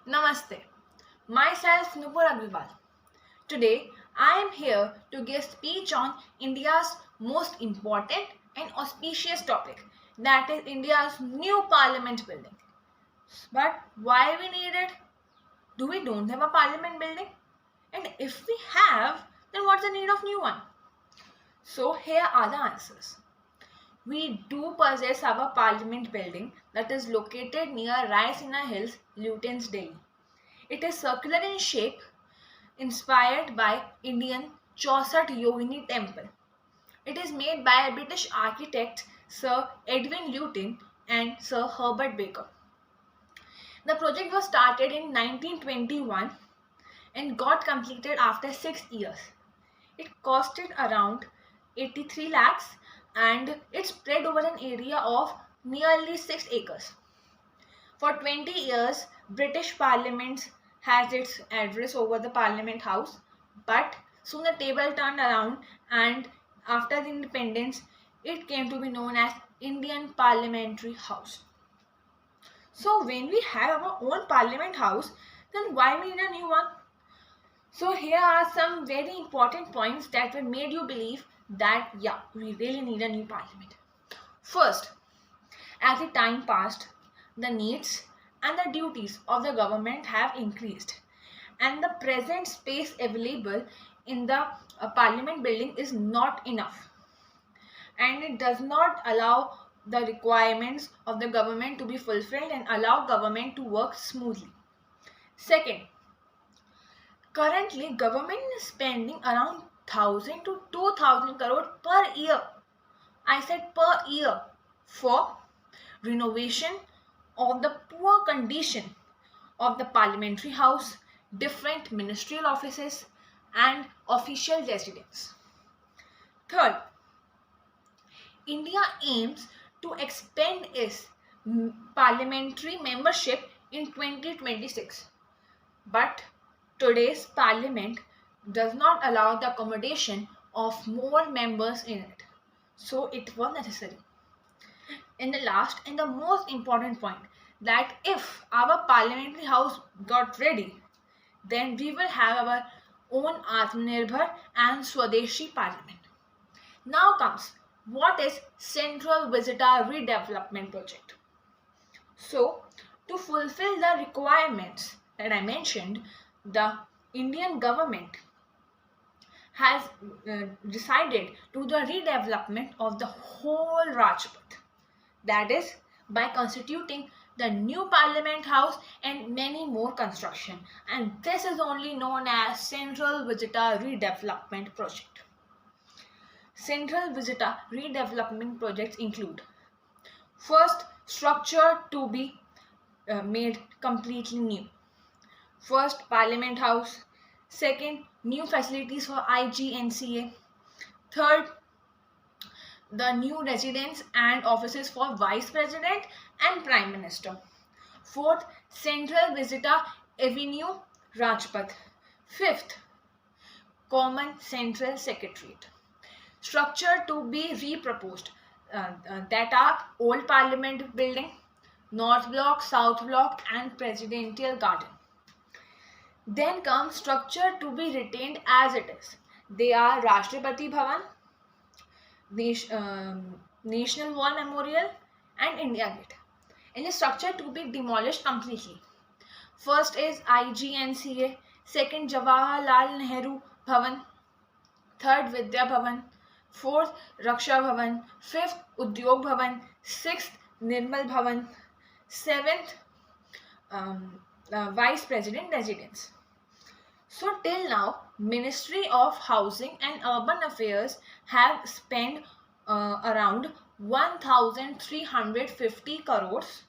Namaste. Myself Nupur Agrawal. Today I am here to give speech on India's most important and auspicious topic, that is India's new parliament building. But why we need it? Do we don't have a parliament building? And if we have, then what's the need of new one? So here are the answers. We do possess our parliament building that is located near Raisina Hills, Lutyens, Delhi. It is circular in shape, inspired by Indian Chaussat Yogini temple. It is made by British architects Sir Edwin Lutyens and Sir Herbert Baker. The project was started in 1921 and got completed after 6 years. It costed around 83 lakhs and it spread over an area of nearly 6 acres. For 20 years, British Parliament has its address over the Parliament House, but soon the table turned around and after the independence, it came to be known as Indian Parliamentary House. So when we have our own Parliament House, then why we need a new one? So here are some very important points that will made you believe that yeah, we really need a new Parliament. First, as the time passed, the needs and the duties of the government have increased, and the present space available in the parliament building is not enough, and it does not allow the requirements of the government to be fulfilled and allow government to work smoothly. Second, currently government is spending around 1000 to 2000 crore per year. I said per year for renovation of the poor condition of the parliamentary house, different ministerial offices, and official residence. Third, India aims to expand its parliamentary membership in 2026. But today's parliament does not allow the accommodation of more members in it. So it was necessary. In the last and the most important point, that if our parliamentary house got ready, then we will have our own Atmanirbhar and Swadeshi parliament. Now comes what is Central Visitor Redevelopment Project. So to fulfill the requirements that I mentioned, the Indian government has decided to the redevelopment of the whole Rajpath. That is by constituting the new parliament house and many more construction, and this is only known as Central Visitor Redevelopment Project. Central Visitor Redevelopment projects include: first, structure to be made completely new. First, Parliament House. Second, new facilities for IGNCA. Third, the new residence and offices for Vice President and Prime Minister. Fourth, Central Visitor Avenue, Rajpath. Fifth, Common Central Secretariat. Structure to be reproposed, that are Old Parliament Building, North Block, South Block, and Presidential Garden. Then comes structure to be retained as it is. They are Rashtrapati Bhavan, National War Memorial, and India Gate. And the structure to be demolished completely. First is IGNCA, second Jawaharlal Nehru Bhavan, third Vidya Bhavan, fourth Raksha Bhavan, fifth Udyog Bhavan, sixth Nirmal Bhavan, seventh Vice President Residence. So till now, Ministry of Housing and Urban Affairs have spent around 1350 crores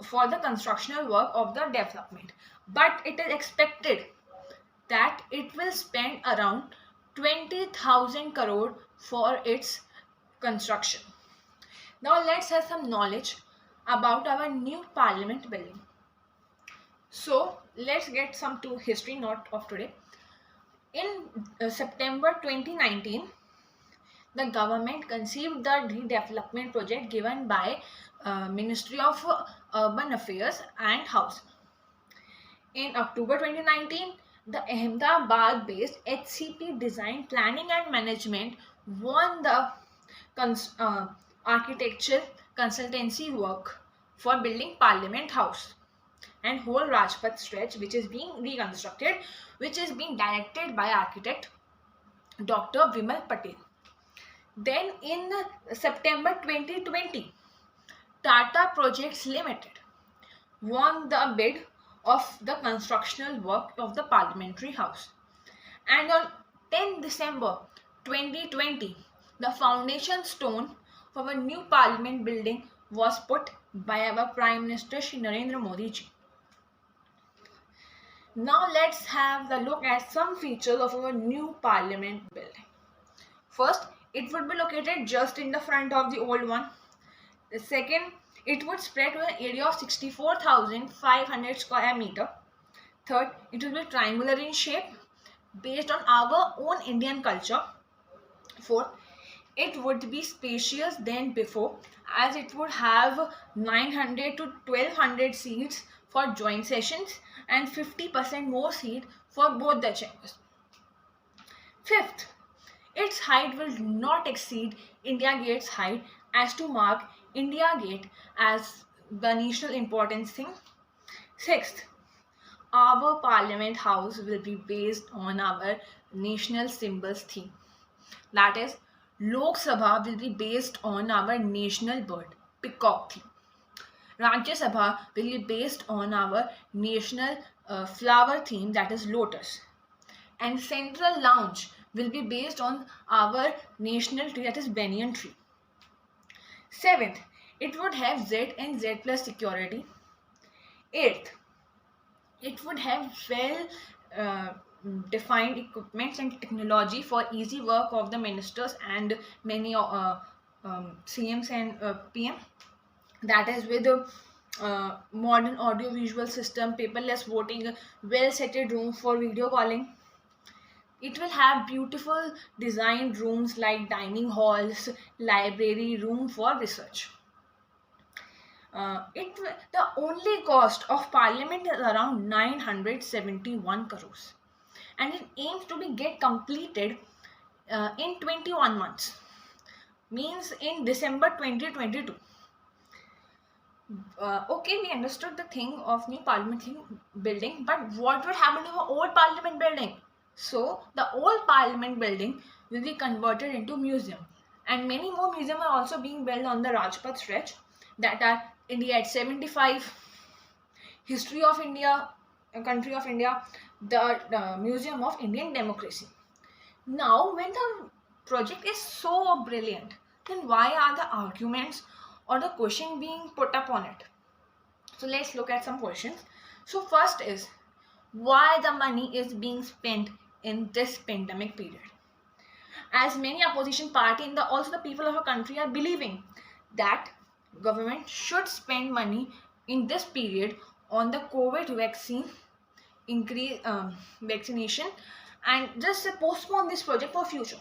for the constructional work of the development. But it is expected that it will spend around 20,000 crore for its construction. Now let's have some knowledge about our new parliament building. So let's get some to history, not of today. In September 2019, the government conceived the redevelopment project given by Ministry of Urban Affairs and Housing. In October 2019, the Ahmedabad-based HCP Design Planning and Management won the cons- uh, architectural consultancy work for building Parliament House and whole Rajpath stretch, which is being reconstructed, which is being directed by architect Dr. Vimal Patel. Then in September 2020, Tata Projects Limited won the bid of the constructional work of the Parliamentary House. And on 10 December 2020, the foundation stone for a new Parliament building was put by our Prime Minister Shri Narendra Modi ji. Now let's have a look at some features of our new Parliament building. First, it would be located just in the front of the old one. The second, it would spread to an area of 64,500 square meter. Third, it will be triangular in shape based on our own Indian culture. Fourth, it would be spacious than before as it would have 900 to 1200 seats for joint sessions and 50% more seat for both the chambers. Fifth, its height will not exceed India Gate's height as to mark India Gate as the national importance thing. Sixth, our Parliament House will be based on our national symbols theme. That is, Lok Sabha will be based on our national bird, peacock theme. Rajya Sabha will be based on our national flower theme, that is lotus. And Central Lounge will be based on our national tree, that is banyan tree. Seventh, it would have Z and Z plus security. Eighth, it would have well defined equipment and technology for easy work of the ministers and many CMs and PM. That is with modern audio visual system, paperless voting, well setted rooms for video calling. It will have beautiful designed rooms like dining halls, library, room for research. The only cost of Parliament is around 971 crores, and it aims to be get completed in 21 months, means in December 2022. Okay, we understood the thing of new Parliament building, but what would happen to the old Parliament building? So the old Parliament building will be converted into museum, and many more museums are also being built on the Rajpath stretch, that are India at 75, History of India, Country of India, the Museum of Indian Democracy. Now, when the project is so brilliant, then why are the arguments or the question being put up on it? So let's look at some questions. So first is, why the money is being spent in this pandemic period? As many opposition party and also the people of our country are believing that government should spend money in this period on the COVID vaccine increase vaccination and just postpone this project for future.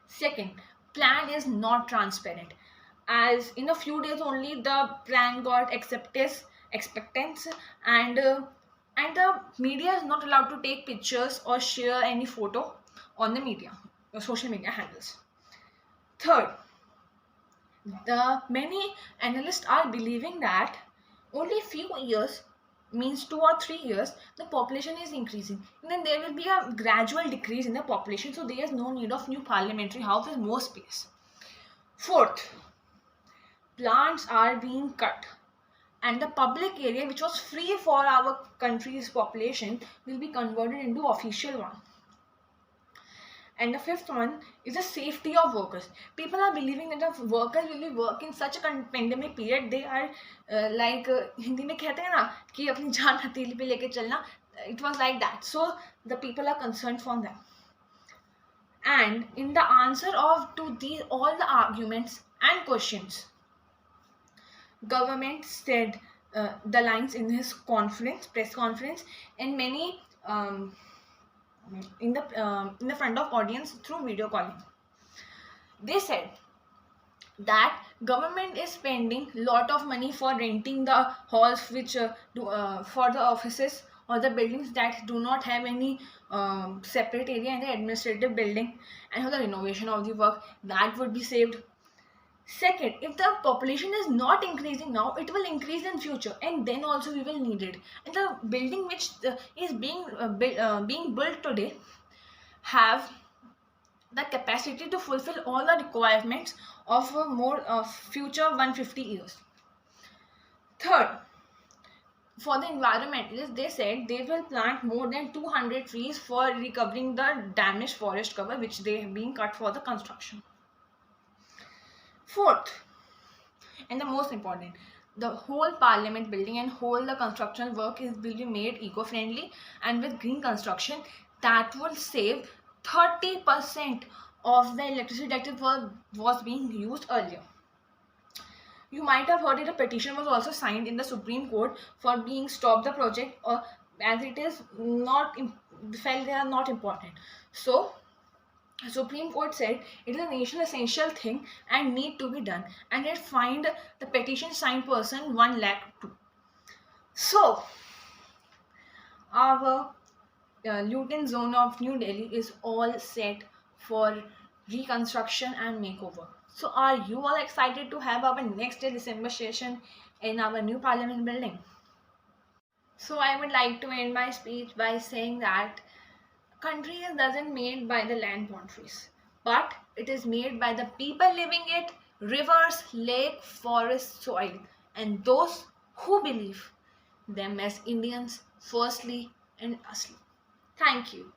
Second, plan is not transparent, as in a few days only the plan got acceptance and the media is not allowed to take pictures or share any photo on the media or social media handles. Third, the many analysts are believing that only few years, means 2 or 3 years, the population is increasing and then there will be a gradual decrease in the population, so there is no need of new parliamentary house with more space. Fourth, plants are being cut and the public area which was free for our country's population will be converted into official one. And the fifth one is the safety of workers. People are believing that the workers will be working in such a pandemic period. They are Hindi में कहते हैं ना कि अपनी जान हथेली पे लेके चलना. It was like that. So the people are concerned for them. And in the answer to these all the arguments and questions, government said the lines in his press conference, and many in the front of audience through video calling. They said that government is spending lot of money for renting the halls which for the offices or the buildings that do not have any separate area in the administrative building, and for the renovation of the work, that would be saved. Second, if the population is not increasing now, it will increase in future, and then also we will need it. And the building which is being built today have the capacity to fulfill all the requirements of a more future 150 years. Third, for the environmentalists, they said they will plant more than 200 trees for recovering the damaged forest cover which they have been cut for the construction. Fourth, and the most important, the whole parliament building and whole the construction work will be made eco-friendly and with green construction that will save 30% of the electricity that was being used earlier. You might have heard it, a petition was also signed in the Supreme Court for being stop the project, or as it is not felt they are not important. So Supreme Court said it is a national essential thing and need to be done, and it fined the petition signed person 1 lakh too. So our Lutyens zone of New Delhi is all set for reconstruction and makeover. So are you all excited to have our next day December session in our new parliament building? So I would like to end my speech by saying that country doesn't made by the land boundaries, but it is made by the people living it, rivers, lake, forest, soil, and those who believe them as Indians firstly and asli. Thank you.